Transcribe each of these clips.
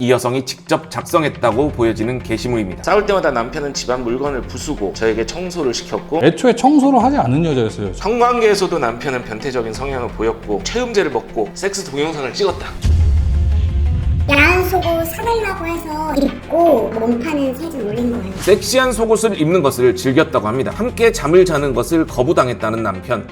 이 여성이 직접 작성했다고 보여지는 게시물입니다. 싸울 때마다 남편은 집안 물건을 부수고 저에게 청소를 시켰고, 애초에 청소를 하지 않은 여자였어요. 성관계에서도 남편은 변태적인 성향을 보였고 체음제를 먹고 섹스 동영상을 찍었다. 야한 속옷 사달라고 해서 입고 몸파는 사진 올린 거예요. 섹시한 속옷을 입는 것을 즐겼다고 합니다. 함께 잠을 자는 것을 거부당했다는 남편.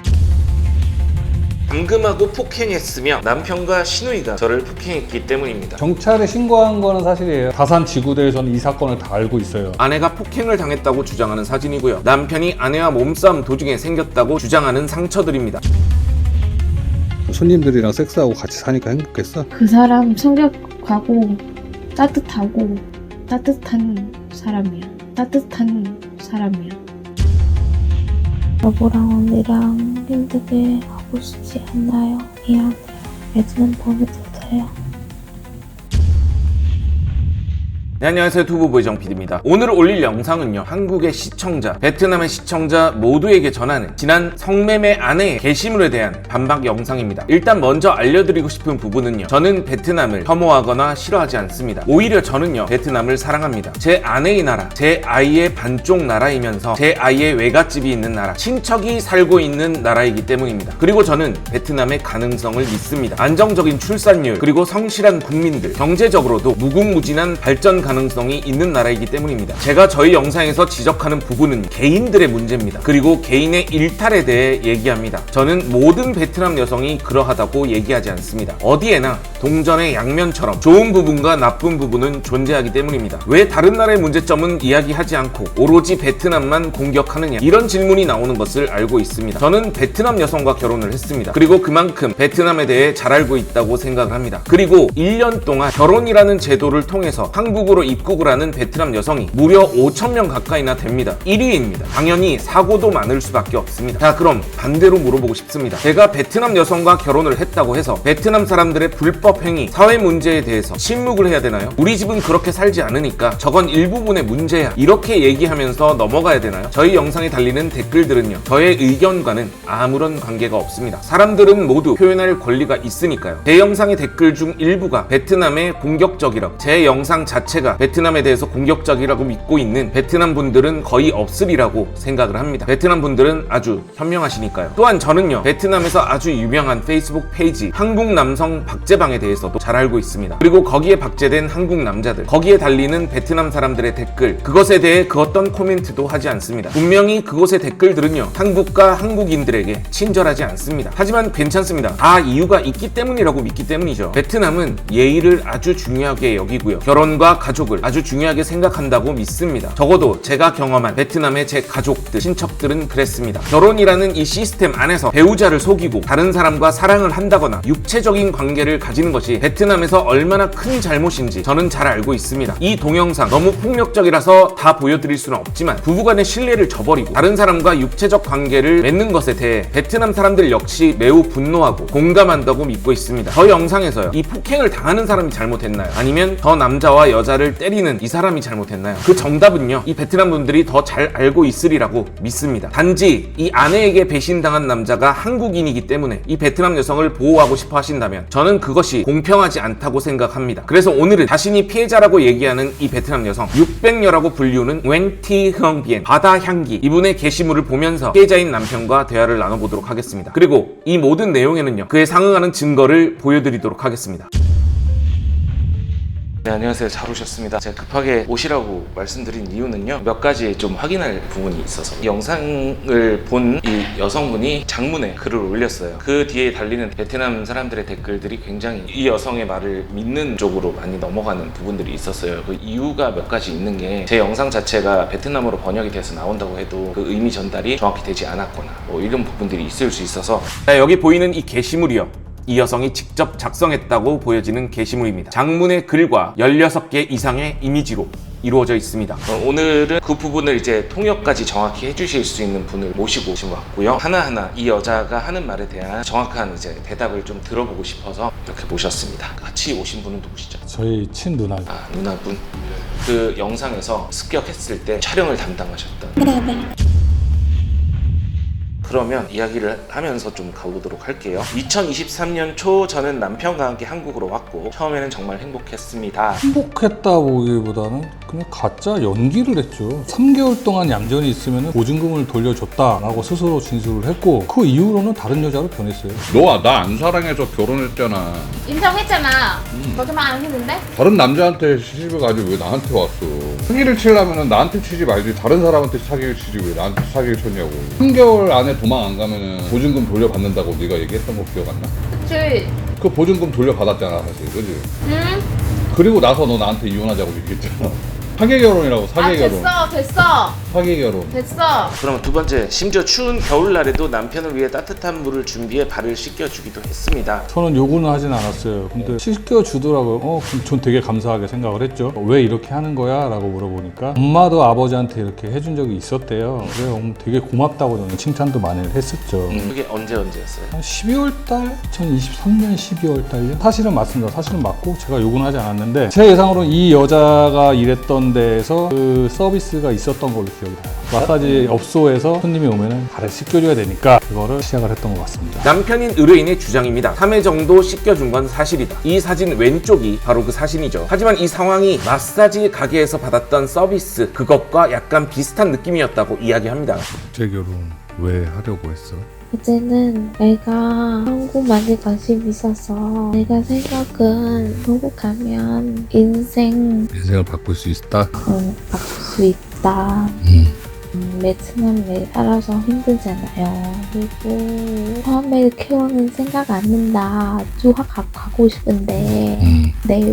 감금하고 폭행했으며 남편과 시누이가 저를 폭행했기 때문입니다. 경찰에 신고한 거는 사실이에요. 다산 지구대에서는 이 사건을 다 알고 있어요. 아내가 폭행을 당했다고 주장하는 사진이고요. 남편이 아내와 몸싸움 도중에 생겼다고 주장하는 상처들입니다. 손님들이랑 섹스하고 같이 사니까 행복했어? 그 사람 성격하고 따뜻한 사람이야. 따뜻한 사람이야. 여보랑 언니랑 힘들게 하고 싶지 않나요? 미안해요. 애들은 보내도 돼요. 네, 안녕하세요. 투부보의 정PD입니다. 오늘 올릴 영상은요, 한국의 시청자, 베트남의 시청자 모두에게 전하는 지난 성매매 아내의 게시물에 대한 반박 영상입니다. 일단 먼저 알려드리고 싶은 부분은요, 저는 베트남을 혐오하거나 싫어하지 않습니다. 오히려 저는요, 베트남을 사랑합니다. 제 아내의 나라, 제 아이의 반쪽 나라이면서 제 아이의 외갓집이 있는 나라, 친척이 살고 있는 나라이기 때문입니다. 그리고 저는 베트남의 가능성을 믿습니다. 안정적인 출산율, 그리고 성실한 국민들, 경제적으로도 무궁무진한 발전 가능성이 있는 나라이기 때문입니다. 제가 저희 영상에서 지적하는 부분은 개인들의 문제입니다. 그리고 개인의 일탈에 대해 얘기합니다. 저는 모든 베트남 여성이 그러하다고 얘기하지 않습니다. 어디에나 동전의 양면처럼 좋은 부분과 나쁜 부분은 존재하기 때문입니다. 왜 다른 나라의 문제점은 이야기하지 않고 오로지 베트남만 공격하느냐, 이런 질문이 나오는 것을 알고 있습니다. 저는 베트남 여성과 결혼을 했습니다. 그리고 그만큼 베트남에 대해 잘 알고 있다고 생각을 합니다. 그리고 1년 동안 결혼이라는 제도를 통해서 한국으로 입국을 하는 베트남 여성이 무려 5,000명 가까이나 됩니다. 1위입니다. 당연히 사고도 많을 수밖에 없습니다. 자, 그럼 반대로 물어보고 싶습니다. 제가 베트남 여성과 결혼을 했다고 해서 베트남 사람들의 불법 행위, 사회 문제에 대해서 침묵을 해야 되나요? 우리 집은 그렇게 살지 않으니까 저건 일부분의 문제야, 이렇게 얘기하면서 넘어가야 되나요? 저희 영상에 달리는 댓글들은요, 저의 의견과는 아무런 관계가 없습니다. 사람들은 모두 표현할 권리가 있으니까요. 제 영상의 댓글 중 일부가 베트남에 공격적이라고, 제 영상 자체가 베트남에 대해서 공격적이라고 믿고 있는 베트남 분들은 거의 없으리라고 생각을 합니다. 베트남 분들은 아주 현명하시니까요. 또한 저는요, 베트남에서 아주 유명한 페이스북 페이지 한국 남성 박제방에 대해서도 잘 알고 있습니다. 그리고 거기에 박제된 한국 남자들, 거기에 달리는 베트남 사람들의 댓글, 그것에 대해 그 어떤 코멘트도 하지 않습니다. 분명히 그곳의 댓글들은요, 한국과 한국인들에게 친절하지 않습니다. 하지만 괜찮습니다. 이유가 있기 때문이라고 믿기 때문이죠. 베트남은 예의를 아주 중요하게 여기고요, 결혼과 가족을 아주 중요하게 생각한다고 믿습니다. 적어도 제가 경험한 베트남의 제 가족들, 친척들은 그랬습니다. 결혼이라는 이 시스템 안에서 배우자를 속이고 다른 사람과 사랑을 한다거나 육체적인 관계를 가지는 것이 베트남에서 얼마나 큰 잘못인지 저는 잘 알고 있습니다. 이 동영상 너무 폭력적이라서 다 보여드릴 수는 없지만 부부간의 신뢰를 저버리고 다른 사람과 육체적 관계를 맺는 것에 대해 베트남 사람들 역시 매우 분노하고 공감한다고 믿고 있습니다. 저 영상에서요, 이 폭행을 당하는 사람이 잘못했나요? 아니면 저 남자와 여자를 때리는 이 사람이 잘못했나요? 그 정답은요, 이 베트남 분들이 더 잘 알고 있으리라고 믿습니다. 단지 이 아내에게 배신당한 남자가 한국인이기 때문에 이 베트남 여성을 보호하고 싶어 하신다면 저는 그것이 공평하지 않다고 생각합니다. 그래서 오늘은 자신이 피해자라고 얘기하는 이 베트남 여성, 600여라고 불리우는 웬티 흥비엔, 바다 향기, 이분의 게시물을 보면서 피해자인 남편과 대화를 나눠보도록 하겠습니다. 그리고 이 모든 내용에는요, 그에 상응하는 증거를 보여드리도록 하겠습니다. 네, 안녕하세요. 잘 오셨습니다. 제가 급하게 오시라고 말씀드린 이유는요, 몇 가지 좀 확인할 부분이 있어서. 이 영상을 본 이 여성분이 장문에 글을 올렸어요. 그 뒤에 달리는 베트남 사람들의 댓글들이 굉장히 이 여성의 말을 믿는 쪽으로 많이 넘어가는 부분들이 있었어요. 그 이유가 몇 가지 있는 게, 제 영상 자체가 베트남어로 번역이 돼서 나온다고 해도 그 의미 전달이 정확히 되지 않았거나 뭐 이런 부분들이 있을 수 있어서. 자, 여기 보이는 이 게시물이요, 이 여성이 직접 작성했다고 보여지는 게시물입니다. 장문의 글과 16개 이상의 이미지로 이루어져 있습니다. 오늘은 그 부분을 이제 통역까지 정확히 해주실 수 있는 분을 모시고 지금 왔고요. 하나하나 이 여자가 하는 말에 대한 정확한 이제 대답을 좀 들어보고 싶어서 이렇게 모셨습니다. 같이 오신 분은 누구시죠? 저희 친누나. 누나분. 그 영상에서 습격했을 때 촬영을 담당하셨던. 네네. 그러면 이야기를 하면서 좀 가보도록 할게요. 2023년 초 저는 남편과 함께 한국으로 왔고 처음에는 정말 행복했습니다. 행복했다보기보다는 그냥 가짜 연기를 했죠. 3개월 동안 얌전히 있으면 보증금을 돌려줬다라고 스스로 진술을 했고 그 이후로는 다른 여자로 변했어요. 너가 나 안 사랑해서 결혼했잖아. 인정했잖아. 거짓말 안 했는데? 다른 남자한테 시집을 가지고 왜 나한테 왔어? 사기를 치려면 나한테 치지 말지 다른 사람한테 사기를 치지 왜 나한테 사기를 쳤냐고. 3개월 안에 도망 안 가면은 보증금 돌려받는다고 네가 얘기했던 거 기억 안 나? 그치? 그 보증금 돌려받았잖아 사실, 그지? 응? 그리고 나서 너 나한테 이혼하자고 얘기했잖아. 사기 결혼이라고, 사기 결혼. 됐어. 사기 결혼. 됐어. 그러면 두 번째, 심지어 추운 겨울날에도 남편을 위해 따뜻한 물을 준비해 발을 씻겨주기도 했습니다. 저는 요구는 하진 않았어요. 근데 씻겨주더라고요. 그럼 전 되게 감사하게 생각을 했죠. 왜 이렇게 하는 거야? 라고 물어보니까 엄마도 아버지한테 이렇게 해준 적이 있었대요. 그래서 되게 고맙다고 저는 칭찬도 많이 했었죠. 그게 언제였어요? 한 12월 달? 2023년 12월 달요? 사실은 맞습니다. 사실은 맞고 제가 요구는 하지 않았는데 제 예상으로는 이 여자가 일했던 데에서 그 서비스가 있었던 걸로 기억이 나요. 마사지 업소에서 손님이 오면은 발을 씻겨줘야 되니까 그거를 시작을 했던 것 같습니다. 남편인 의뢰인의 주장입니다. 3회 정도 씻겨준 건 사실이다. 이 사진 왼쪽이 바로 그 사진이죠. 하지만 이 상황이 마사지 가게에서 받았던 서비스 그것과 약간 비슷한 느낌이었다고 이야기합니다. 재결혼 왜 하려고 했어? 이제는 내가 한국만에 관심 있어서 내가 생각은 한국 가면 인생을 바꿀 수 있다? 바꿀 수 있다. 베트남에 살아서 힘들잖아요. 그리고 처음에 결혼은 생각 안 한다. 유학 가고 싶은데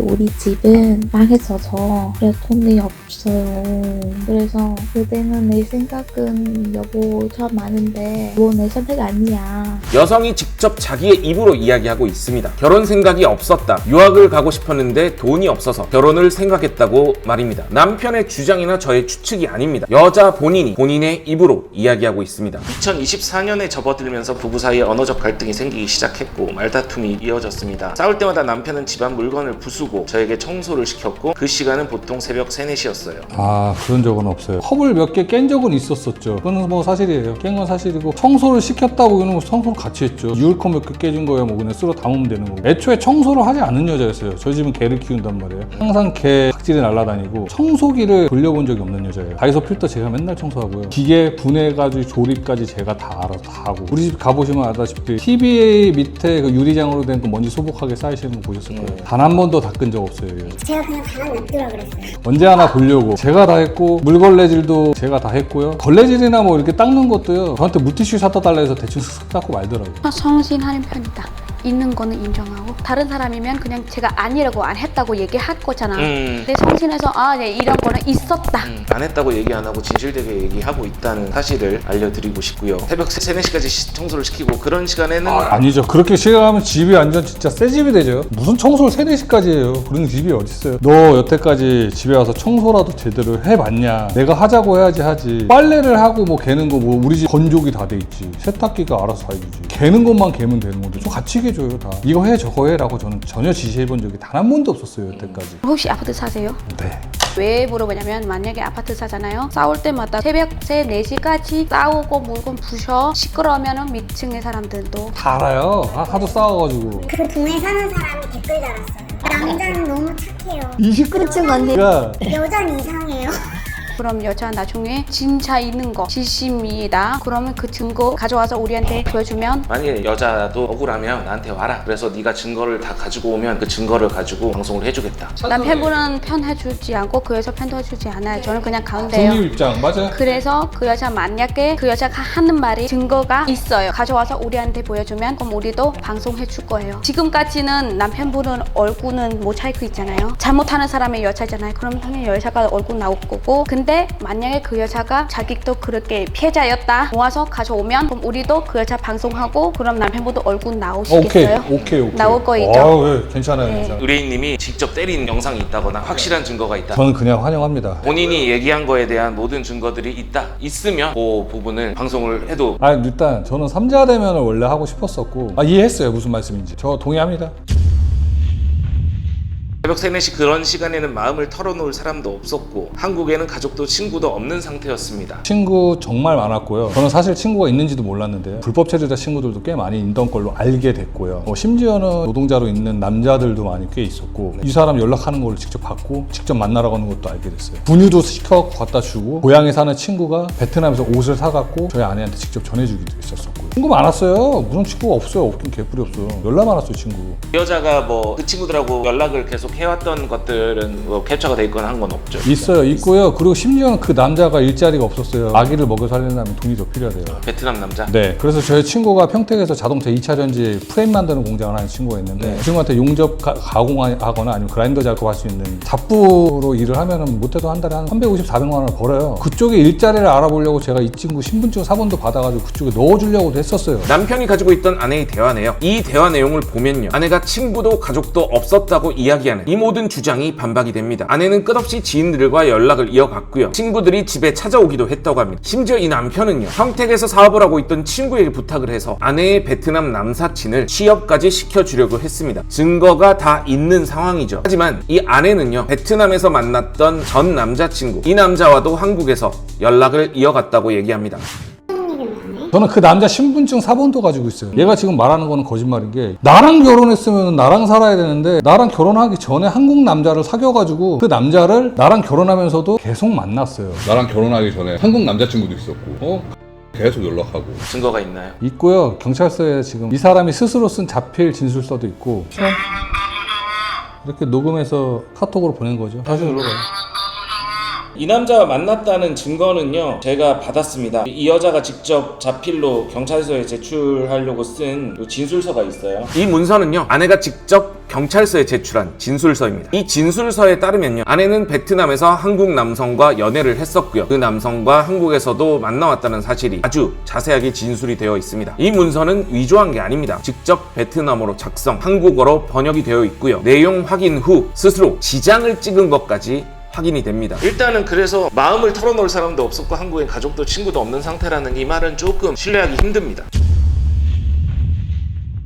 우리 집은 망했어서 그래 돈이 없어요. 그래서 그때는 내 생각은 여보 저 많은데 뭐 내 선택 아니야. 여성이 직접 자기의 입으로 이야기하고 있습니다. 결혼 생각이 없었다. 유학을 가고 싶었는데 돈이 없어서 결혼을 생각했다고 말입니다. 남편의 주장이나 저의 추측이 아닙니다. 여자 본인의 입으로 이야기하고 있습니다. 2024년에 접어들면서 부부 사이에 언어적 갈등이 생기기 시작했고 말다툼이 이어졌습니다. 싸울 때마다 남편은 집안 물건을 부수고 저에게 청소를 시켰고 그 시간은 보통 새벽 3, 4시였어요. 그런 적은 없어요. 컵을 몇 개 깬 적은 있었었죠. 그건 뭐 사실이에요. 깬 건 사실이고 청소를 시켰다고 그러면 청소를 같이 했죠. 유울컵 몇 개 깨진 거야 뭐 그냥 쓸어 담으면 되는 거고. 애초에 청소를 하지 않는 여자였어요. 저희 집은 개를 키운단 말이에요. 항상 개 학질이 날아다니고 청소기를 돌려본 적이 없는 여자예요. 다이소 필터 제가 맨날 청소하고요. 기계 분해가지고 조립까지 제가 다 알아서 다 하고. 우리 집 가보시면 알다시피 TV 밑에 그 유리장으로 된 그 먼지 소복하게 쌓이시는 거 보셨을 거예요. 단 한 번도 닦은 적 없어요. 제가 그냥 가만 냅두라 그랬어요. 언제 하나 보려고 제가 다 했고 물걸레질도 제가 다 했고요. 걸레질이나 뭐 이렇게 닦는 것도요. 저한테 물티슈 사다 달라 해서 대충 쓱쓱 닦고 말더라고요. 성실하는 편이다. 있는 거는 인정하고 다른 사람이면 그냥 제가 아니라고 안 했다고 얘기할 거잖아. 근데 성실해서 네, 이런 거는 있었다. 안 했다고 얘기 안 하고 진실되게 얘기하고 있다는 사실을 알려드리고 싶고요. 새벽 3, 4시까지 청소를 시키고 그런 시간에는 아니죠. 그렇게 시간하면 집이 완전 진짜 새 집이 되죠. 무슨 청소를 3, 4시까지 해요. 그런 집이 어딨어요. 너 여태까지 집에 와서 청소라도 제대로 해봤냐. 내가 하자고 해야지 하지. 빨래를 하고 뭐 개는 거 뭐 우리 집 건조기 다 돼 있지. 세탁기가 알아서 다 해주지. 개는 것만 개면 되는 건데 좀 같이 개줘요 다. 이거 해 저거 해 라고 저는 전혀 지시해본 적이 단 한 번도 없었어요 여태까지. 혹시 아파트 사세요? 네. 왜 물어보냐면 만약에 아파트 사잖아요. 싸울 때마다 새벽 3, 4시까지 싸우고 물건 부셔 시끄러우면 밑층의 사람들도 다 알아요. 하도 싸워가지고. 그 동네 사는 사람이 댓글 달았어요. 남자는 너무 착해요. 이 시끄럽지 언니가. 여자는 이상해요. 그럼 여자 나중에 진짜 있는 거 지심이다. 그러면 그 증거 가져와서 우리한테 보여주면 만약에 여자도 억울하면 나한테 와라. 그래서 네가 증거를 다 가지고 오면 그 증거를 가지고 방송을 해주겠다. 남편분은 편해주지 않고 그 여자 편도 해주지 않아요. 저는 그냥 가운데요. 손님 입장 맞아. 그래서 그 여자 만약에 그 여자가 하는 말이 증거가 있어요. 가져와서 우리한테 보여주면 그럼 우리도 방송해 줄 거예요. 지금까지는 남편분은 얼굴은 모자이크 있잖아요. 잘못하는 사람의 여자잖아요. 그럼 당연히 여자가 얼굴 나올 거고 근데 만약에 그 여자가 자기도 그렇게 피해자였다 모아서 가져오면 그럼 우리도 그 여자 방송하고 그럼 남편분도 얼굴 나오시겠어요? 오케이. 나올 거 있죠? 네, 괜찮아요. 네. 괜찮아요. 의뢰인님이 직접 때린 영상이 있다거나 확실한 증거가 있다. 저는 그냥 환영합니다. 본인이 얘기한 거에 대한 모든 증거들이 있으면 그 부분을 방송을 해도 일단 저는 삼자 대면을 원래 하고 싶었었고 이해했어요 무슨 말씀인지. 저 동의합니다. 새벽 3, 4시 그런 시간에는 마음을 털어놓을 사람도 없었고 한국에는 가족도 친구도 없는 상태였습니다. 친구 정말 많았고요. 저는 사실 친구가 있는지도 몰랐는데 불법 체류자 친구들도 꽤 많이 있던 걸로 알게 됐고요. 심지어는 노동자로 있는 남자들도 많이 꽤 있었고 이 사람 연락하는 걸 직접 받고 직접 만나러 가는 것도 알게 됐어요. 분유도 시켜갖고 갖다 주고 고향에 사는 친구가 베트남에서 옷을 사갖고 저희 아내한테 직접 전해주기도 했었고 친구 많았어요. 무슨 친구가 없어요. 없긴 개뿔이 없어요. 연락 많았어요 친구. 이 여자가 뭐 그 친구들하고 연락을 계속 해왔던 것들은 뭐 캡처가 돼 있거나 한 건 없죠? 있어요. 있고요. 그리고 심지어는 그 남자가 일자리가 없었어요. 아기를 먹여 살리려면 돈이 더 필요하대요. 베트남 남자? 네. 그래서 저희 친구가 평택에서 자동차 2차 전지 프레임 만드는 공장을 하는 친구가 있는데 그 친구한테 용접 가공하거나 아니면 그라인더 작업할 수 있는 잡부로 일을 하면은 못해도 한 달에 한 350, 400만 원을 벌어요. 그쪽에 일자리를 알아보려고 제가 이 친구 신분증 사본도 받아가지고 그쪽에 넣어주려고도 했었어요. 남편이 가지고 있던 아내의 대화네요. 이 대화 내용을 보면요, 아내가 친구도 가족도 없었다고 이야기하는 이 모든 주장이 반박이 됩니다. 아내는 끝없이 지인들과 연락을 이어갔고요, 친구들이 집에 찾아오기도 했다고 합니다. 심지어 이 남편은요, 평택에서 사업을 하고 있던 친구에게 부탁을 해서 아내의 베트남 남사친을 취업까지 시켜주려고 했습니다. 증거가 다 있는 상황이죠. 하지만 이 아내는요, 베트남에서 만났던 전 남자친구, 이 남자와도 한국에서 연락을 이어갔다고 얘기합니다. 저는 그 남자 신분증 사본도 가지고 있어요. 얘가 지금 말하는 거는 거짓말인 게 나랑 결혼했으면 나랑 살아야 되는데 나랑 결혼하기 전에 한국 남자를 사귀어가지고 그 남자를 나랑 결혼하면서도 계속 만났어요. 나랑 결혼하기 전에 한국 남자친구도 있었고 계속 연락하고. 증거가 있나요? 있고요. 경찰서에 지금 이 사람이 스스로 쓴 자필 진술서도 있고 이렇게 녹음해서 카톡으로 보낸 거죠. 다시 눌러봐요. 이 남자와 만났다는 증거는요, 제가 받았습니다. 이 여자가 직접 자필로 경찰서에 제출하려고 쓴 진술서가 있어요. 이 문서는요, 아내가 직접 경찰서에 제출한 진술서입니다. 이 진술서에 따르면요, 아내는 베트남에서 한국 남성과 연애를 했었고요, 그 남성과 한국에서도 만나왔다는 사실이 아주 자세하게 진술이 되어 있습니다. 이 문서는 위조한 게 아닙니다. 직접 베트남어로 작성, 한국어로 번역이 되어 있고요, 내용 확인 후 스스로 지장을 찍은 것까지 확인이 됩니다. 일단은 그래서 마음을 털어놓을 사람도 없었고 한국엔 가족도 친구도 없는 상태라는 이 말은 조금 신뢰하기 힘듭니다.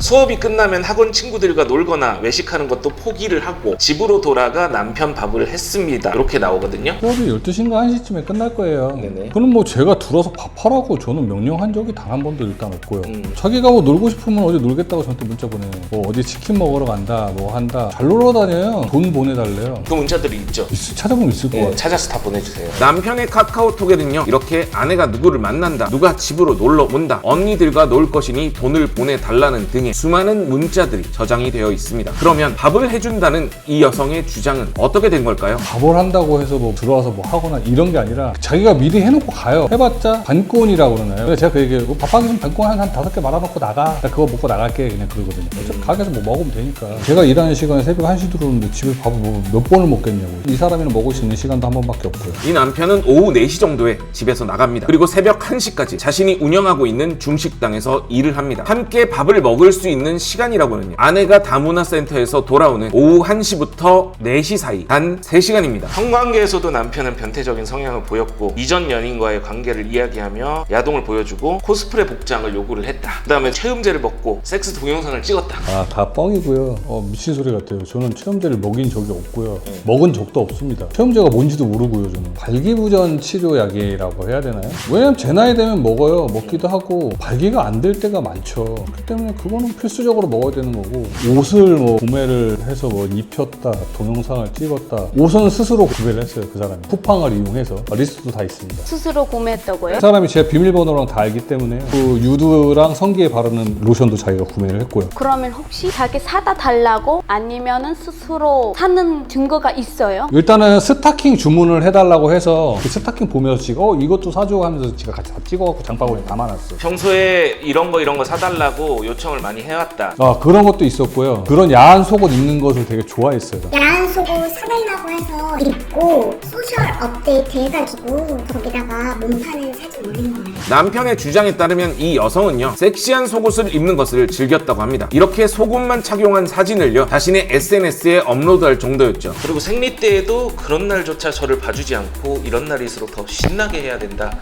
수업이 끝나면 학원 친구들과 놀거나 외식하는 것도 포기를 하고 집으로 돌아가 남편 밥을 했습니다. 이렇게 나오거든요. 수업이 12시인가 1시쯤에 끝날 거예요. 네네. 그럼 뭐 제가 들어서 밥하라고 저는 명령한 적이 단 한 번도 일단 없고요. 자기가 뭐 놀고 싶으면 어디 놀겠다고 저한테 문자 보내요. 뭐 어디 치킨 먹으러 간다 뭐 한다. 잘 놀러 다녀요. 돈 보내달래요. 그 문자들이 있죠. 찾아보면 있을 거예요. 찾아서 다 보내주세요. 남편의 카카오톡에는요, 이렇게 아내가 누구를 만난다, 누가 집으로 놀러 온다, 언니들과 놀 것이니 돈을 보내달라는 등의 수많은 문자들이 저장이 되어 있습니다. 그러면 밥을 해준다는 이 여성의 주장은 어떻게 된 걸까요? 밥을 한다고 해서 뭐 들어와서 뭐 하거나 이런 게 아니라 자기가 미리 해놓고 가요. 해봤자 반권이라고 그러나요? 그래서 제가 그 얘기하고 밥하기 좀 반권 한 5개 말아놓고 나가. 나 그거 먹고 나갈게 그냥 그러거든요. 어차피 가게에서 뭐 먹으면 되니까. 제가 일하는 시간에 새벽 1시 들어오는데 집에 밥을 뭐 몇 번을 먹겠냐고. 이 사람이랑 먹을 수 있는 시간도 한 번밖에 없고요. 이 남편은 오후 4시 정도에 집에서 나갑니다. 그리고 새벽 1시까지 자신이 운영하고 있는 중식당에서 일을 합니다. 함께 밥을 먹을 수 있는 시간이라고는요, 아내가 다문화센터에서 돌아오는 오후 1시부터 4시 사이 단 3시간입니다. 성관계에서도 남편은 변태적인 성향을 보였고 이전 연인과의 관계를 이야기하며 야동을 보여주고 코스프레 복장을 요구를 했다. 그 다음에 체험제를 먹고 섹스 동영상을 찍었다. 아, 다 뻥이고요. 미친 소리 같아요. 저는 체험제를 먹인 적이 없고요. 먹은 적도 없습니다. 체험제가 뭔지도 모르고요. 저는 발기부전 치료약이라고 해야 되나요? 왜냐면 제 나이 되면 먹어요. 먹기도 하고 발기가 안 될 때가 많죠. 그렇기 때문에 그거는 필수적으로 먹어야 되는 거고, 옷을 뭐 구매를 해서 뭐 입혔다, 동영상을 찍었다. 옷은 스스로 구매를 했어요. 그 사람이 쿠팡을 이용해서. 리스트도 다 있습니다. 스스로 구매했다고요? 그 사람이 제 비밀번호랑 다 알기 때문에 그 유두랑 성기에 바르는 로션도 자기가 구매를 했고요. 그러면 혹시 자기 사다 달라고 아니면은 스스로 사는 증거가 있어요? 일단은 스타킹 주문을 해달라고 해서 그 스타킹 보면서 지가 이것도 사줘 하면서 지가 같이 다 찍어갖고 장바구니에 담아놨어요. 평소에 이런 거 사달라고 요청을 많이 해왔다. 그런 것도 있었고요. 그런 야한 속옷 입는 것을 되게 좋아했어요. 야한 속옷 사달라고 해서 입고 소셜 업데이트 해가지고 거기다가 몸 파는 사진 올린 거예요. 남편의 주장에 따르면 이 여성은요, 섹시한 속옷을 입는 것을 즐겼다고 합니다. 이렇게 속옷만 착용한 사진을요, 자신의 SNS에 업로드할 정도였죠. 그리고 생리 때에도 그런 날조차 저를 봐주지 않고 이런 날일수록 더 신나게 해야 된다.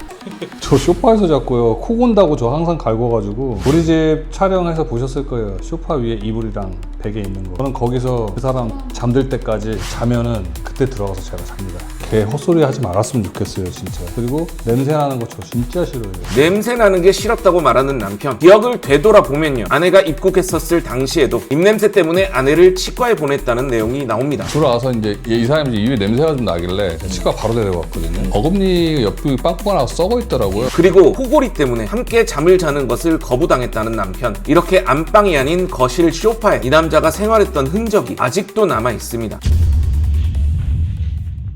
저 쇼파에서 잤고요. 코 곤다고 저 항상 갈궈가지고 우리 집 촬영해서 보셨을 보셨을 거예요. 소파 위에 이불이랑 베개 있는 거. 저는 거기서 그 사람 잠들 때까지 자면은 그때 들어가서 제가 잡니다. 걔 헛소리 하지 말았으면 좋겠어요, 진짜. 그리고 냄새 나는 거 저 진짜 싫어요. 냄새 나는 게 싫었다고 말하는 남편. 기억을 되돌아보면요, 아내가 입국했었을 당시에도 입냄새 때문에 아내를 치과에 보냈다는 내용이 나옵니다. 들어와서 이제 이 사람이 이제 입에 냄새가 좀 나길래 치과 바로 데려갔거든요. 어금니 옆이 빵꾸가 나서 썩어 있더라고요. 그리고 호골이 때문에 함께 잠을 자는 것을 거부당했다는 남편. 이렇게 안방이 아닌 거실 소파에 이 남자가 생활했던 흔적이 아직도 남아 있습니다.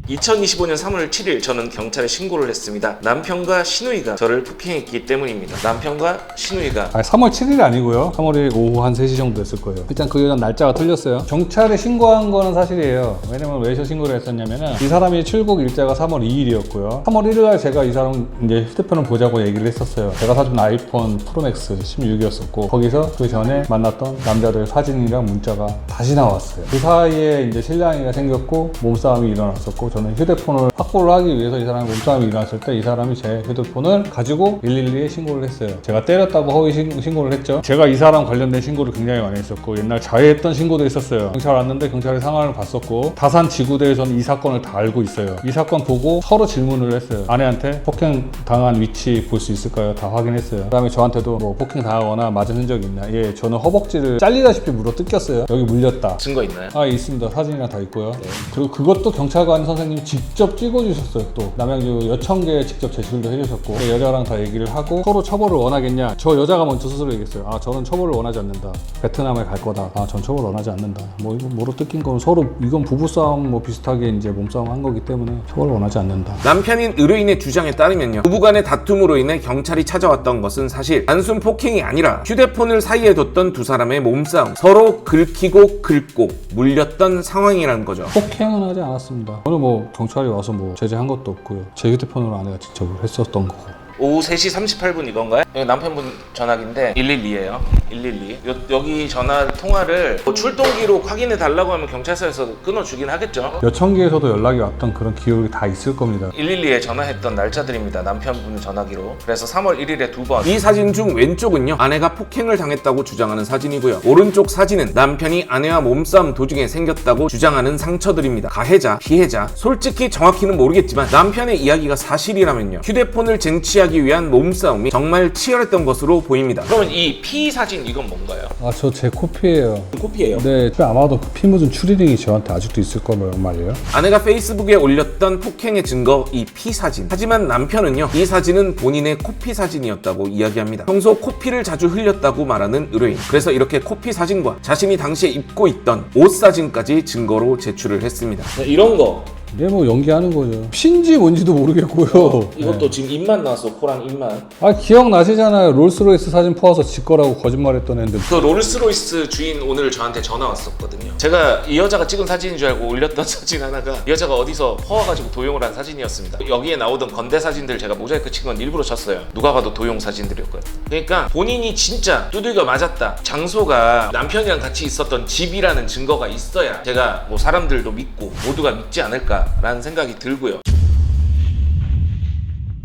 2025년 3월 7일 저는 경찰에 신고를 했습니다. 남편과 시누이가 저를 폭행했기 때문입니다. 남편과 시누이가 3월 7일이 아니고요. 3월 1일 오후 한 3시 정도 됐을 거예요. 일단 그 여자 날짜가 틀렸어요. 경찰에 신고한 거는 사실이에요. 왜냐면 왜 신고를 했었냐면은 이 사람이 출국 일자가 3월 2일이었고요. 3월 1일 날 제가 이 사람 이제 휴대폰을 보자고 얘기를 했었어요. 제가 사준 아이폰 프로맥스 16이었었고 거기서 그 전에 만났던 남자들 사진이랑 문자가 다시 나왔어요. 그 사이에 이제 실랑이가 생겼고 몸싸움이 일어났었고 저는 휴대폰을 확보를 하기 위해서 이 사람이 몸싸움이 일어났을 때 이 사람이 제 휴대폰을 가지고 112에 신고를 했어요. 제가 때렸다고 허위 신고를 했죠. 제가 이 사람 관련된 신고를 굉장히 많이 했었고 옛날 자해했던 신고도 있었어요. 경찰 왔는데 경찰이 상황을 봤었고 다산 지구대에서는 이 사건을 다 알고 있어요. 이 사건 보고 서로 질문을 했어요. 아내한테 폭행 당한 위치 볼 수 있을까요? 다 확인했어요. 그 다음에 저한테도 뭐 폭행 당하거나 맞은 흔적이 있나? 예, 저는 허벅지를 잘리다시피 물어 뜯겼어요. 여기 물렸다. 증거 있나요? 있습니다. 사진이랑 다 있고요. 그리고 그것도 경찰관 선생님이 직접 찍어주셨어요. 또 남양주 여청계에 직접 제출도 해주셨고 그 여자랑 다 얘기를 하고 서로 처벌을 원하겠냐? 저 여자가 먼저 스스로 얘기했어요. 저는 처벌을 원하지 않는다. 베트남에 갈 거다. 전 처벌을 원하지 않는다. 뭐 이거 뭐로 뜯긴 건 서로 이건 부부싸움 뭐 비슷하게 이제 몸싸움 한 거기 때문에 처벌을 원하지 않는다. 남편인 의뢰인의 주장에 따르면요, 부부간의 다툼으로 인해 경찰이 찾아왔던 것은 사실 단순 폭행이 아니라 휴대폰을 사이에 뒀던 두 사람의 몸싸움, 서로 긁히고 긁고 물렸던 상황이라는 거죠. 폭행은 하지 않았습니다. 저는 뭐 경찰이 와서 뭐 제재한 것도 없고요. 제 휴대폰으로 아내가 직접 했었던 거고. 오후 3시 38분 이건가요? 여기 남편분 전화기인데 112예요. 112. 여기 전화 통화를 뭐 출동기록 확인해 달라고 하면 경찰서에서 끊어주긴 하겠죠. 여청계에서도 연락이 왔던 그런 기록이 다 있을 겁니다. 112에 전화했던 날짜들입니다. 남편분 전화기로. 그래서 3월 1일에 2번. 이 사진 중 왼쪽은요, 아내가 폭행을 당했다고 주장하는 사진이고요. 오른쪽 사진은 남편이 아내와 몸싸움 도중에 생겼다고 주장하는 상처들입니다. 가해자, 피해자, 솔직히 정확히는 모르겠지만 남편의 이야기가 사실이라면요, 휴대폰을 쟁취하기 위한 몸싸움이 정말 치열했던 것으로 보입니다. 그러면 이 피 사진 이건 뭔가요? 저 제 코피예요. 코피예요? 네, 아마도 그 피 묻은 추리닝이 저한테 아직도 있을 거란 말이에요. 아내가 페이스북에 올렸던 폭행의 증거, 이 피 사진. 하지만 남편은요, 이 사진은 본인의 코피 사진이었다고 이야기합니다. 평소 코피를 자주 흘렸다고 말하는 의뢰인. 그래서 이렇게 코피 사진과 자신이 당시에 입고 있던 옷 사진까지 증거로 제출을 했습니다. 이런 거. 네, 뭐 연기하는 거죠. 피인지 뭔지도 모르겠고요. 이것도 지금 입만 나왔어. 코랑 입만. 기억나시잖아요. 롤스로이스 사진 퍼와서 지 거라고 거짓말했던 애들. 그 롤스로이스 주인 오늘 저한테 전화 왔었거든요. 제가 이 여자가 찍은 사진인 줄 알고 올렸던 사진 하나가 이 여자가 어디서 퍼와가지고 도용을 한 사진이었습니다. 여기에 나오던 건대 사진들 제가 모자이크 친 건 일부러 쳤어요. 누가 봐도 도용 사진들이었거든요. 그러니까 본인이 진짜 두들겨 맞았다, 장소가 남편이랑 같이 있었던 집이라는 증거가 있어야 제가 뭐 사람들도 믿고 모두가 믿지 않을까라는 생각이 들고요.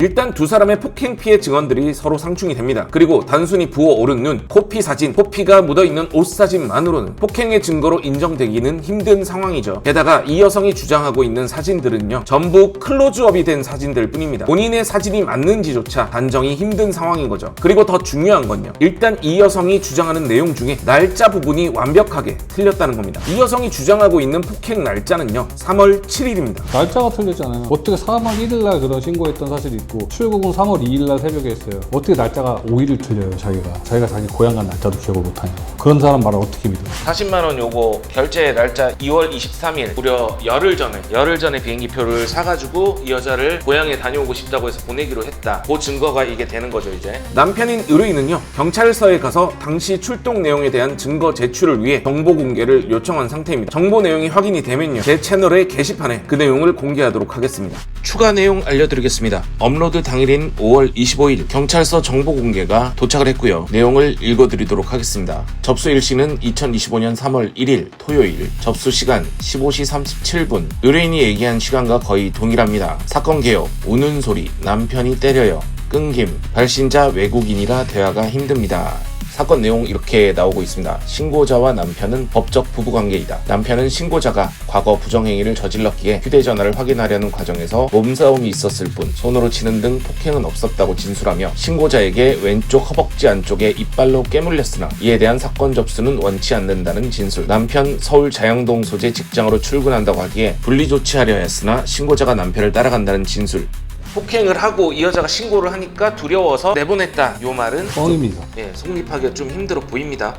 일단 두 사람의 폭행 피해 증언들이 서로 상충이 됩니다. 그리고 단순히 부어오른 눈, 코피 사진, 코피가 묻어있는 옷 사진만으로는 폭행의 증거로 인정되기는 힘든 상황이죠. 게다가 이 여성이 주장하고 있는 사진들은요, 전부 클로즈업이 된 사진들 뿐입니다. 본인의 사진이 맞는지조차 단정이 힘든 상황인 거죠. 그리고 더 중요한 건요, 일단 이 여성이 주장하는 내용 중에 날짜 부분이 완벽하게 틀렸다는 겁니다. 이 여성이 주장하고 있는 폭행 날짜는요, 3월 7일입니다. 날짜가 틀렸잖아요. 어떻게 3월 1일 날 그런 신고했던 사실이 있고 출국은 3월 2일 날 새벽에 했어요. 어떻게 날짜가 5일을 틀려요, 자기가 자기 고향 간 날짜도 기억을 못하냐고. 그런 사람 말을 어떻게 믿어요? 40만 원 요거 결제 날짜 2월 23일, 무려 열흘 전에 비행기표를 사가지고 이 여자를 고향에 다녀오고 싶다고 해서 보내기로 했다. 그 증거가 이게 되는 거죠, 이제. 남편인 의뢰인은요, 경찰서에 가서 당시 출동 내용에 대한 증거 제출을 위해 정보 공개를 요청한 상태입니다. 정보 내용이 확인이 되면요, 제 채널의 게시판에 그 내용을 공개하도록 하겠습니다. 추가 내용 알려드리겠습니다. 업로드 당일인 5월 25일 경찰서 정보 공개가 도착을 했고요. 내용을 읽어드리도록 하겠습니다. 접수 일시는 2025년 3월 1일 토요일, 접수 시간 15시 37분. 의뢰인이 얘기한 시간과 거의 동일합니다. 사건 개요, 우는 소리, 남편이 때려요, 끊김, 발신자 외국인이라 대화가 힘듭니다. 사건 내용 이렇게 나오고 있습니다. 신고자와 남편은 법적 부부관계이다. 남편은 신고자가 과거 부정행위를 저질렀기에 휴대전화를 확인하려는 과정에서 몸싸움이 있었을 뿐 손으로 치는 등 폭행은 없었다고 진술하며 신고자에게 왼쪽 허벅지 안쪽에 이빨로 깨물렸으나 이에 대한 사건 접수는 원치 않는다는 진술. 남편 서울 자양동 소재 직장으로 출근한다고 하기에 분리 조치하려 했으나 신고자가 남편을 따라간다는 진술. 폭행을 하고 이 여자가 신고를 하니까 두려워서 내보냈다. 요 말은 뻥입니다. 성립하기가 좀 힘들어 보입니다.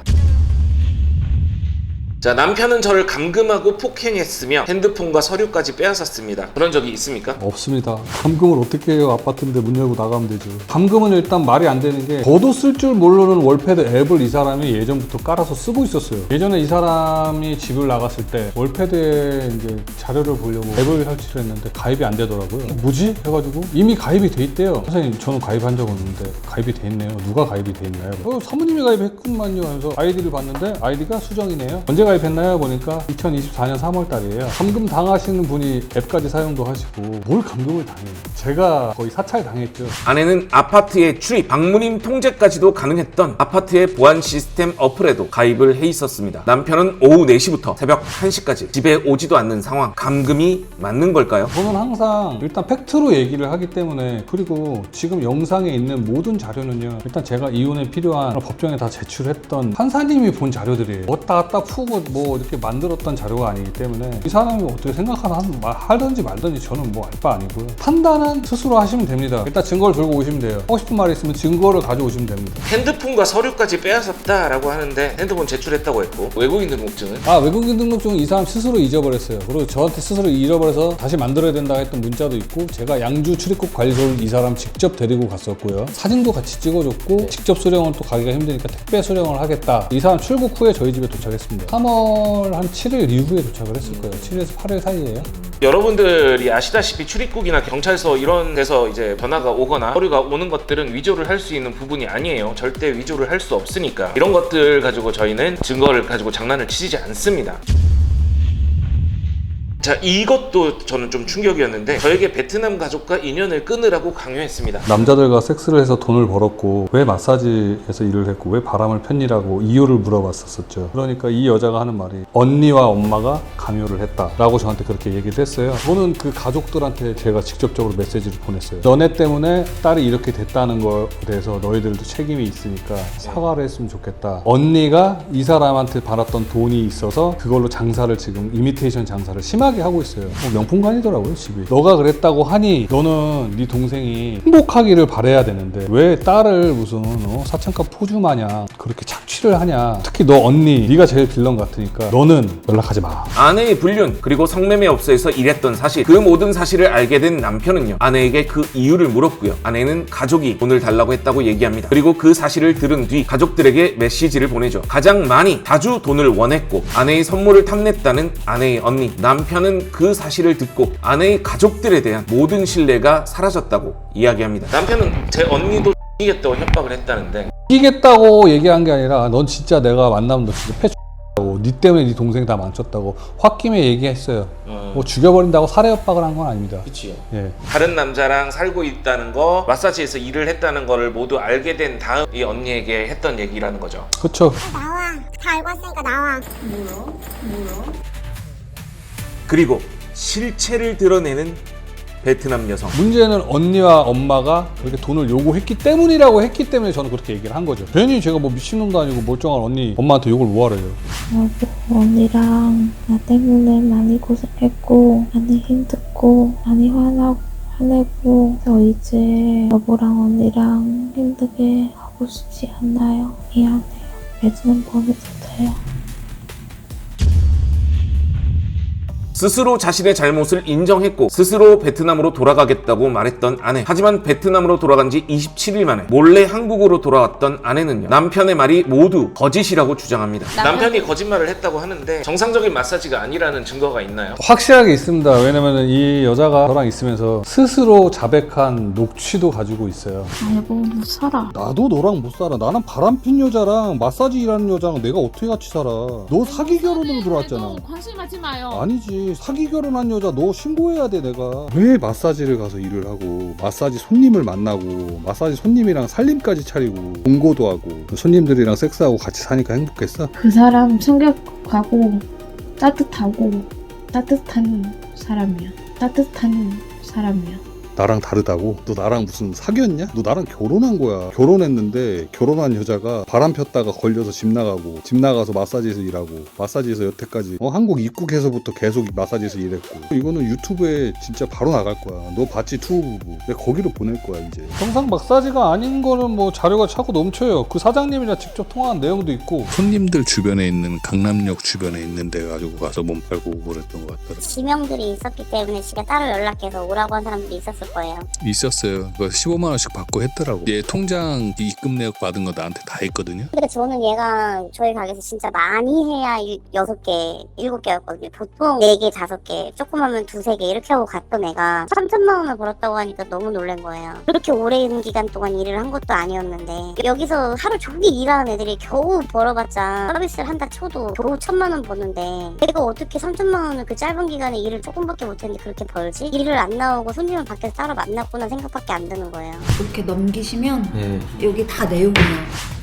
자, 남편은 저를 감금하고 폭행했으며 핸드폰과 서류까지 빼앗았습니다. 그런 적이 있습니까? 없습니다. 감금을 어떻게 해요? 아파트인데 문 열고 나가면 되죠. 감금은 일단 말이 안 되는 게 저도 쓸 줄 모르는 월패드 앱을 이 사람이 예전부터 깔아서 쓰고 있었어요. 예전에 이 사람이 집을 나갔을 때 월패드에 이제 자료를 보려고 앱을 설치를 했는데 가입이 안 되더라고요. 뭐지? 해가지고 이미 가입이 돼 있대요. 선생님 저는 가입한 적 없는데 가입이 돼 있네요. 누가 가입이 돼 있나요? 사모님이 가입했군만요. 하면서 아이디를 봤는데 아이디가 수정이네요. 언제 가입했나요? 보니까 2024년 3월 달이에요. 감금 당하시는 분이 앱까지 사용도 하시고 뭘 감금을 당해요. 제가 거의 사찰 당했죠. 아내는 아파트에 출입, 방문인 통제까지도 가능했던 아파트의 보안 시스템 어플에도 가입을 해 있었습니다. 남편은 오후 4시부터 새벽 1시까지 집에 오지도 않는 상황. 감금이 맞는 걸까요? 저는 항상 일단 팩트로 얘기를 하기 때문에, 그리고 지금 영상에 있는 모든 자료는요, 일단 제가 이혼에 필요한 법정에 다 제출했던 판사님이 본 자료들이에요. 왔다 갔다 푸고 뭐 이렇게 만들었던 자료가 아니기 때문에 이 사람이 어떻게 하든지 말든지 저는 뭐 알 바 아니고요. 판단은 스스로 하시면 됩니다. 일단 증거를 들고 오시면 돼요. 하고 싶은 말이 있으면 증거를 가져오시면 됩니다. 핸드폰과 서류까지 빼앗았다라고 하는데 핸드폰 제출했다고 했고, 외국인 등록증은? 외국인 등록증은 이 사람 스스로 잊어버렸어요. 그리고 저한테 스스로 잃어버려서 다시 만들어야 된다 했던 문자도 있고, 제가 양주 출입국 관리소를 이 사람 직접 데리고 갔었고요. 사진도 같이 찍어줬고, 직접 수령은 또 가기가 힘드니까 택배 수령을 하겠다. 이 사람 출국 후에 저희 집에 도착했습니다. 3월 한 7일 이후에 도착을 했을 거예요. 7일에서 8일 사이에요. 여러분들이 아시다시피 출입국이나 경찰서 이런 데서 이제 전화가 오거나 서류가 오는 것들은 위조를 할 수 있는 부분이 아니에요. 절대 위조를 할 수 없으니까 이런 것들 가지고 저희는 증거를 가지고 장난을 치지 않습니다. 자, 이것도 저는 좀 충격이었는데, 저에게 베트남 가족과 인연을 끊으라고 강요했습니다. 남자들과 섹스를 해서 돈을 벌었고 왜 마사지에서 일을 했고 왜 바람을 폈니라고 이유를 물어봤었죠. 그러니까 이 여자가 하는 말이 언니와 엄마가 강요를 했다라고 저한테 그렇게 얘기를 했어요. 저는 그 가족들한테 제가 직접적으로 메시지를 보냈어요. 너네 때문에 딸이 이렇게 됐다는 거에 대해서 너희들도 책임이 있으니까 사과를 했으면 좋겠다. 언니가 이 사람한테 받았던 돈이 있어서 그걸로 장사를, 지금 이미테이션 장사를 심하게 하고 있어요. 명품관이더라고요, 집이. 너가 그랬다고 하니 너는 네 동생이 행복하기를 바라야 되는데 왜 딸을 무슨 사창가 포주 마냥 그렇게 착취를 하냐. 특히 너 언니, 네가 제일 빌런 같으니까 너는 연락하지 마. 아내의 불륜, 그리고 성매매업소에서 일했던 사실, 그 모든 사실을 알게 된 남편은요, 아내에게 그 이유를 물었고요. 아내는 가족이 돈을 달라고 했다고 얘기합니다. 그리고 그 사실을 들은 뒤 가족들에게 메시지를 보내죠. 가장 많이 자주 돈을 원했고 아내의 선물을 탐냈다는 아내의 언니. 남편은 그 사실을 듣고 아내의 가족들에 대한 모든 신뢰가 사라졌다고 이야기합니다. 남편은 제 언니도 이겠다고 협박을 했다는데, 이기겠다고 얘기한 게 아니라 넌 진짜 내가 만나면 너 진짜 패***라고, 네 때문에 네 동생 다 망쳤다고 홧김에 얘기했어요. 뭐 죽여버린다고 살해 협박을 한 건 아닙니다. 그치요. 예. 다른 남자랑 살고 있다는 거, 마사지에서 일을 했다는 거를 모두 알게 된 다음 이 언니에게 했던 얘기라는 거죠. 그쵸. 나와. 다 알고 왔으니까 나와. 그리고 실체를 드러내는 베트남 여성. 문제는 언니와 엄마가 그렇게 돈을 요구했기 때문이라고 했기 때문에 저는 그렇게 얘기를 한 거죠. 괜히 제가 뭐 미친놈도 아니고 멀쩡한 언니, 엄마한테 욕을 뭐하래요. 여보, 언니랑 나 때문에 많이 고생했고 많이 힘들고 많이 화내고 그래서 이제 여보랑 언니랑 힘들게 하고 싶지 않아요. 미안해요. 이제는 보내도 돼요. 스스로 자신의 잘못을 인정했고 스스로 베트남으로 돌아가겠다고 말했던 아내. 하지만 베트남으로 돌아간 지 27일 만에 몰래 한국으로 돌아왔던 아내는요, 남편의 말이 모두 거짓이라고 주장합니다. 남편이 거짓말을 했다고 하는데 정상적인 마사지가 아니라는 증거가 있나요? 확실하게 있습니다. 왜냐면 이 여자가 저랑 있으면서 스스로 자백한 녹취도 가지고 있어요. 여보 못 살아. 나도 너랑 못 살아. 나는 바람핀 여자랑 마사지 일하는 여자랑 내가 어떻게 같이 살아. 너 사기 결혼으로 들어왔잖아. 관심 가지 마요. 아니지. 해야지. 사기 결혼한 여자 너 신고해야 돼. 내가 왜 마사지를 가서 일을 하고 마사지 손님을 만나고 마사지 손님이랑 살림까지 차리고 동거도 하고 손님들이랑 섹스하고 같이 사니까 행복했어? 그 사람 성격 가고 따뜻하고 따뜻한 사람이야. 따뜻한 사람이야. 나랑 다르다고? 너 나랑 무슨 사귀었냐? 너 나랑 결혼한 거야. 결혼했는데 결혼한 여자가 바람 폈다가 걸려서 집 나가고 집 나가서 마사지에서 일하고 마사지에서 여태까지 한국 입국해서부터 계속 마사지에서 일했고 이거는 유튜브에 진짜 바로 나갈 거야. 너 봤지? 투부부. 내가 거기로 보낼 거야 이제. 정상 마사지가 아닌 거는 뭐 자료가 차고 넘쳐요. 그 사장님이랑 직접 통화한 내용도 있고. 손님들 주변에 있는 강남역 주변에 있는 데 가지고 가서 몸 팔고 오고 그랬던 것 같더라고. 지명들이 있었기 때문에 지가 따로 연락해서 오라고 한 사람들이 있었을 거예요. 있었어요. 그거 15만 원씩 받고 했더라고. 얘 통장 입금 내역 받은 거 나한테 다 했거든요. 근데 저는 얘가 저희 가게에서 진짜 많이 해야 6개, 7개였거든요. 보통 4개, 5개, 조그마면 2, 3개 이렇게 하고 갔던 애가 3천만 원을 벌었다고 하니까 너무 놀란 거예요. 그렇게 오랜 기간 동안 일을 한 것도 아니었는데 여기서 하루 종일 일하는 애들이 겨우 벌어봤자 서비스를 한다 쳐도 겨우 1,000만 원 버는데 내가 어떻게 3천만 원을 그 짧은 기간에 일을 조금밖에 못했는데 그렇게 벌지? 일을 안 나오고 손님을 밖에서 따로 만났구나 생각밖에 안 드는 거예요. 이렇게 넘기시면 여기 다 내용이에요.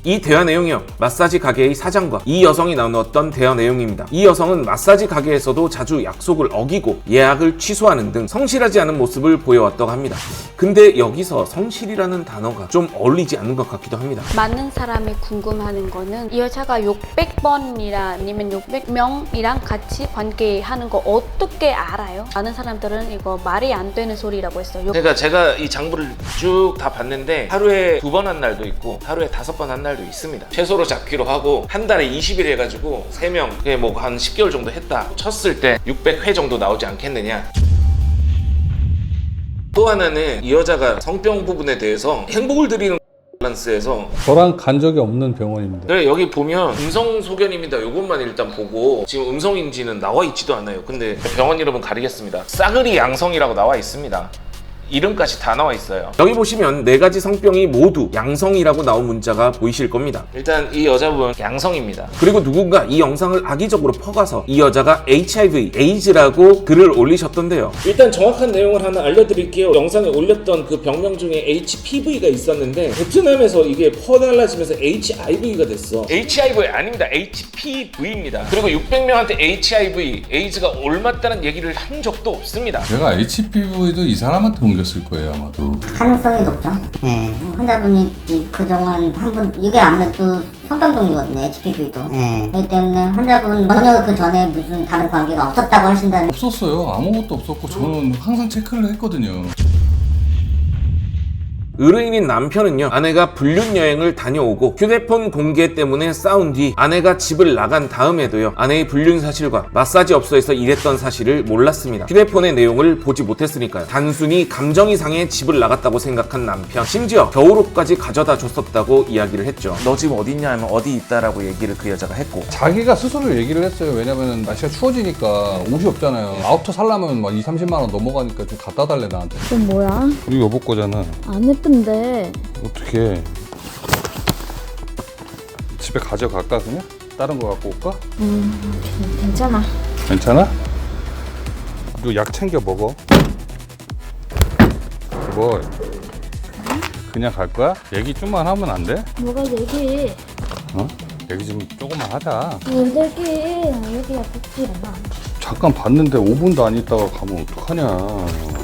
이 대화 내용이요, 마사지 가게의 사장과 이 여성이 나누었던 대화 내용입니다. 이 여성은 마사지 가게에서도 자주 약속을 어기고 예약을 취소하는 등 성실하지 않은 모습을 보여왔다고 합니다. 근데 여기서 성실이라는 단어가 좀 어울리지 않는 것 같기도 합니다. 많은 사람이 궁금하는 거는 이 여자가 600번이나 아니면 600명이랑 같이 관계하는 거 어떻게 알아요? 많은 사람들은 이거 말이 안 되는 소리라고 했어요. 그러니까 제가 이 장부를 쭉 다 봤는데 하루에 2번 한 날도 있고 하루에 5번 한 날도 있습니다. 최소로 잡기로 하고 한 달에 20일 해가지고 3명 그게 뭐 한 10개월 정도 했다 쳤을 때 600회 정도 나오지 않겠느냐. 또 하나는 이 여자가 성병 부분에 대해서 행복을 드리는 밸런스에서 저랑 간 적이 없는 병원입니다. 네, 여기 보면 음성 소견입니다. 요것만 일단 보고 지금 음성인지는 나와 있지도 않아요. 근데 병원 이름은 가리겠습니다. 싸그리 양성이라고 나와 있습니다. 이름까지 다 나와 있어요. 여기 보시면 4가지 성병이 모두 양성이라고 나온 문자가 보이실 겁니다. 일단 이 여자분 양성입니다. 그리고 누군가 이 영상을 악의적으로 퍼가서 이 여자가 HIV, 에이즈라고 글을 올리셨던데요. 일단 정확한 내용을 하나 알려드릴게요. 영상에 올렸던 그 병명 중에 HPV가 있었는데 베트남에서 이게 퍼달라지면서 HIV가 됐어. HIV 아닙니다. HPV입니다. 그리고 600명한테 HIV, 에이즈가 옮았다는 얘기를 한 적도 없습니다. 제가 HPV도 이 사람한테 옮겼을 거예요 아마도. 가능성이 높죠. 네. 환자분이 그동안 한 번 이게 아무래도 성병동이거든요. HPV도. 네. 그렇기 때문에 환자분 전혀 그 전에 무슨 다른 관계가 없었다고 하신다는. 없었어요. 아무것도 없었고 저는 항상 체크를 했거든요. 의뢰인인 남편은요, 아내가 불륜 여행을 다녀오고 휴대폰 공개 때문에 싸운 뒤 아내가 집을 나간 다음에도요, 아내의 불륜 사실과 마사지 업소에서 일했던 사실을 몰랐습니다. 휴대폰의 내용을 보지 못했으니까요. 단순히 감정이 상해 집을 나갔다고 생각한 남편, 심지어 겨울옷까지 가져다 줬었다고 이야기를 했죠. 너 지금 어디 있냐 하면 어디 있다라고 얘기를 그 여자가 했고 자기가 스스로 얘기를 했어요. 왜냐면 날씨가 추워지니까 옷이 없잖아요. 아우터 살려면 막 20, 30만 원 넘어가니까 좀 갖다 달래 나한테. 그건 뭐야? 우리 여보 거잖아. 안 예쁜데. 어떻게 집에 가져갈까 그냥? 다른 거 갖고 올까? 괜찮아. 괜찮아? 너 약 챙겨 먹어. 뭐 그냥 갈 거야? 얘기 좀만 하면 안 돼? 뭐가 얘기? 어? 얘기 좀 조금만 하자. 뭘 얘기야 듣지 않아. 잠깐 봤는데 5분도 안 있다가 가면 어떡하냐.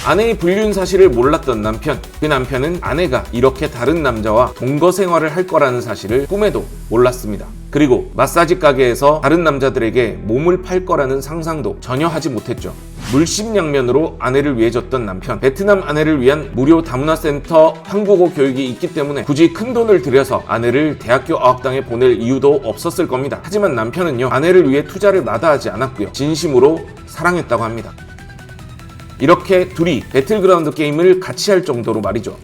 아내의 불륜 사실을 몰랐던 남편. 그 남편은 아내가 이렇게 다른 남자와 동거 생활을 할 거라는 사실을 꿈에도 몰랐습니다. 그리고 마사지 가게에서 다른 남자들에게 몸을 팔 거라는 상상도 전혀 하지 못했죠. 물심양면으로 아내를 위해 줬던 남편. 베트남 아내를 위한 무료 다문화센터 한국어 교육이 있기 때문에 굳이 큰 돈을 들여서 아내를 대학교 어학당에 보낼 이유도 없었을 겁니다. 하지만 남편은요, 아내를 위해 투자를 마다하지 않았고요, 진심으로 사랑했다고 합니다. 이렇게 둘이 배틀그라운드 게임을 같이 할 정도로 말이죠.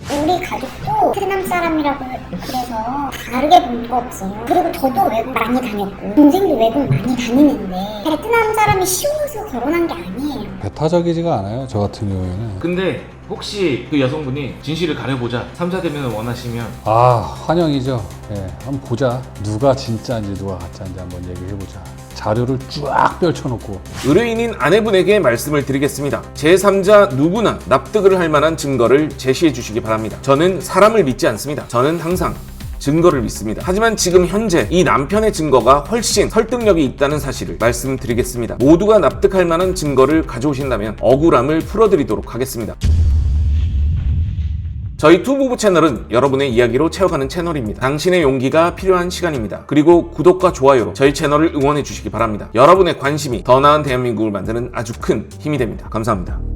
우리 가족도 베트남 사람이라고 그래서 다르게 본 거 없어요. 그리고 저도 외국 많이 다녔고 동생도 외국 많이 다니는데 베트남 사람이 쉬워서 결혼한 게 아니에요. 배타적이지가 않아요, 저 같은 경우에는. 근데 혹시 그 여성분이 진실을 가려보자 3자 대면을 원하시면 아, 환영이죠. 예, 한번 보자. 누가 진짜인지 누가 가짜인지 한번 얘기해보자. 자료를 쫙 펼쳐놓고 의뢰인인 아내분에게 말씀을 드리겠습니다. 제3자 누구나 납득을 할 만한 증거를 제시해 주시기 바랍니다. 저는 사람을 믿지 않습니다. 저는 항상 증거를 믿습니다. 하지만 지금 현재 이 남편의 증거가 훨씬 설득력이 있다는 사실을 말씀드리겠습니다. 모두가 납득할 만한 증거를 가져오신다면 억울함을 풀어드리도록 하겠습니다. 저희 투부부 채널은 여러분의 이야기로 채워가는 채널입니다. 당신의 용기가 필요한 시간입니다. 그리고 구독과 좋아요로 저희 채널을 응원해 주시기 바랍니다. 여러분의 관심이 더 나은 대한민국을 만드는 아주 큰 힘이 됩니다. 감사합니다.